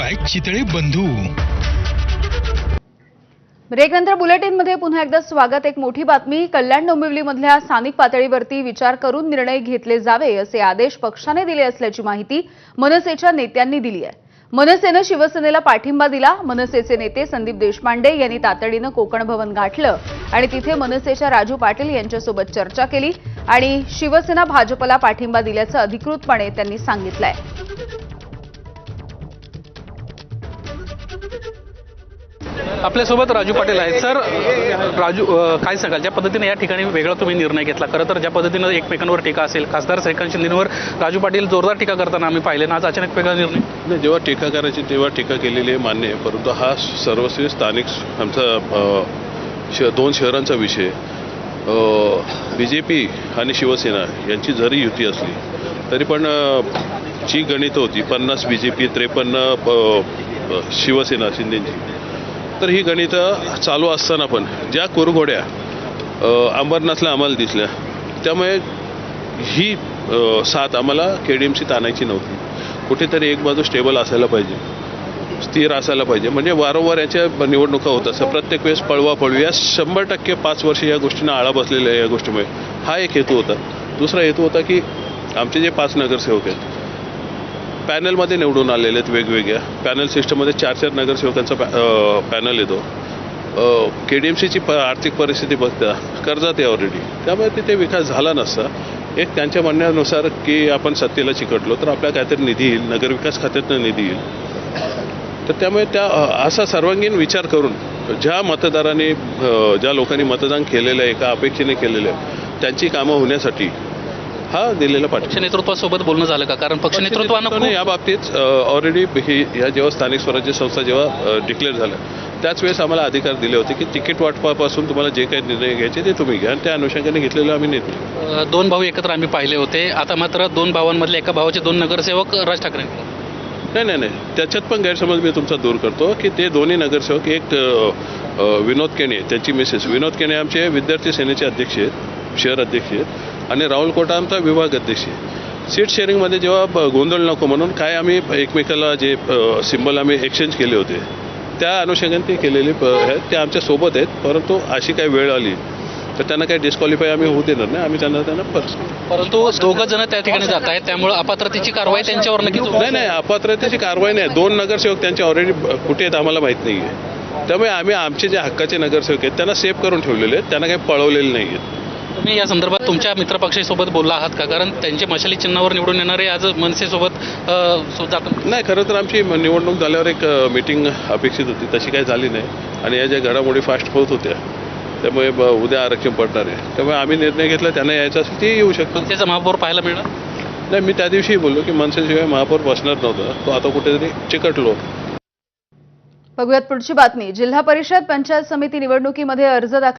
Bye Chitale बंधू. ब्रेकनंतर बुलेटिनमध्ये पुन्हा एकदा स्वागत. एक मोठी बातमी. कल्याण डोंबिवलीमधल्या स्थानिक पातळीवरती विचार करून निर्णय घेतले जावे असे आदेश पक्षाने दिले असल्याची माहिती मनसेच्या नेत्यांनी दिली आहे. मनसेनं शिवसेनेला पाठिंबा दिला. मनसेचे नेते संदीप देशपांडे यांनी तातडीनं कोकण भवन गाठलं आणि तिथे मनसेच्या राजू पाटील यांच्यासोबत चर्चा केली आणि शिवसेना भाजपला पाठिंबा दिल्याचं अधिकृतपणे त्यांनी सांगितलंय. आपल्यासोबत राजू पाटील आहेत. सर, राजू, काय सांगाल, ज्या पद्धतीने या ठिकाणी वेगळा तुम्ही निर्णय घेतला, खरं तर ज्या पद्धतीनं एकमेकांवर टीका असेल, खासदार श्रीकांत शिंदेंवर राजू पाटील जोरदार टीका करताना आम्ही पाहिले ना, आज अचानक वेगळा निर्णय. नाही, जेव्हा टीका करायची तेव्हा टीका केलेली आहे, मान्य आहे, परंतु हा सर्वस्वी स्थानिक आमचा 2 शहरांचा विषय. BJP आणि शिवसेना यांची जरी युती असली तरी पण जी गणितं होती 50 BJP 53 शिवसेना शिंदेची, तर ही गणितं चालू असताना पण ज्या कुरघोड्या अंबरनाथला आम्हाला दिसल्या, त्यामुळे ही साथ आम्हाला KDMC ताणायची नव्हती. कुठेतरी एक बाजू स्टेबल असायला पाहिजे, स्थिर असायला पाहिजे. म्हणजे वारंवार याच्या निवडणुका होत असतात, प्रत्येक वेळेस पळवापळवी, या 100% 5 वर्ष या गोष्टींना आळा बसलेल्या आहे. या गोष्टीमुळे हा एक हेतू होता. दुसरा हेतू होता की आमचे जे 5 नगरसेवक आहेत पॅनलमध्ये निवडून आलेले आहेत. वेगवेगळ्या पॅनल सिस्टममध्ये 4-4 नगरसेवकांचा पॅनल येतो. KDMCची आर्थिक परिस्थिती बघता कर्जात आहे ऑलरेडी, त्यामुळे तिथे विकास झाला नसता. एक त्यांच्या म्हणण्यानुसार की आपण सत्तेला चिकटलो तर आपल्याला काहीतरी निधी येईल, नगरविकास खात्यातनं निधी येईल. तर त्यामुळे असा सर्वांगीण विचार करून ज्या मतदारांनी ज्या लोकांनी मतदान केलेलं आहे, एका अपेक्षेने केलेलं आहे, त्यांची कामं होण्यासाठी हा दिलेला पक्ष पाठिंबा. नेतृत्वासोबत बोलणं झालं का? कारण पक्ष नेतृत्वानं या बाबतीत ऑलरेडी ह्या जेव्हा स्थानिक स्वराज्य संस्था जेव्हा डिक्लेअर झाल्या त्याच वेळेस आम्हाला अधिकार दिले होते की तिकीट वाटपापासून तुम्हाला जे काही निर्णय घ्यायचे ते तुम्ही घ्या, आणि त्या अनुषंगाने घेतलेलं आम्ही नेते. 2 भाऊ एकत्र आम्ही पाहिले होते. आता मात्र 2 भावांमधले एका भावाचे 2 नगरसेवक राज ठाकरे. नाही, त्याच्यात पण गैरसमज मी तुमचा दूर करतो की ते दोन्ही नगरसेवक, एक विनोद केणे, त्यांची मिसेस विनोद केणे आमचे विद्यार्थी सेनेचे अध्यक्ष आहेत, शहर अध्यक्ष आहेत, आणि राहुल कोटा आमचा विभाग अध्यक्ष आहे. सीट शेअरिंगमध्ये जेव्हा गोंधळ नको म्हणून काय आम्ही एकमेकाला जे सिम्बल आम्ही एक्सचेंज केले होते त्या अनुषंगाने ते केलेले आहेत, ते आमच्या सोबत आहेत. परंतु अशी काही वेळ आली तर त्यांना काही डिस्क्वालिफाय आम्ही होऊ देणार नाही. आम्ही त्यांना परंतु 2 जण त्या ठिकाणी जात आहेत, त्यामुळे अपात्रतेची कारवाई त्यांच्यावर नक्कीच. नाही, अपात्रतेची कारवाई नाही. 2 नगरसेवक त्यांचे ऑलरेडी कुठे आहेत आम्हाला माहीत नाही आहे. त्यामुळे आम्ही आमचे जे हक्काचे नगरसेवक आहेत त्यांना सेव्ह करून ठेवलेले आहेत, त्यांना काही पळवलेले नाही आहेत. तुम्ही या संदर्भात तुमच्या मित्रपक्षासोबत बोलला आहात का? कारण त्यांचे मशाली चिन्हावर निवडून येणारे आज मनसेसोबत जातात. नाही, खरं तर आमची निवडणूक झाल्यावर एक मीटिंग अपेक्षित होती, तशी काही झाली नाही. आणि या ज्या घडामोडी फास्ट होत होत्या त्यामुळे उद्या आरक्षण पडणार आहे, त्यामुळे आम्ही निर्णय घेतला त्यांना यायचं असेल ते येऊ शकतं. मनसेचा महापौर पाहायला मिळणार नाही, मी त्या दिवशी बोललो की मनसेशिवाय महापौर बसणार नव्हता, तो आता कुठेतरी चिकटलो. बघूयात पुढची बातमी. जिल्हा परिषद पंचायत समिती निवडणुकीमध्ये अर्ज दाखल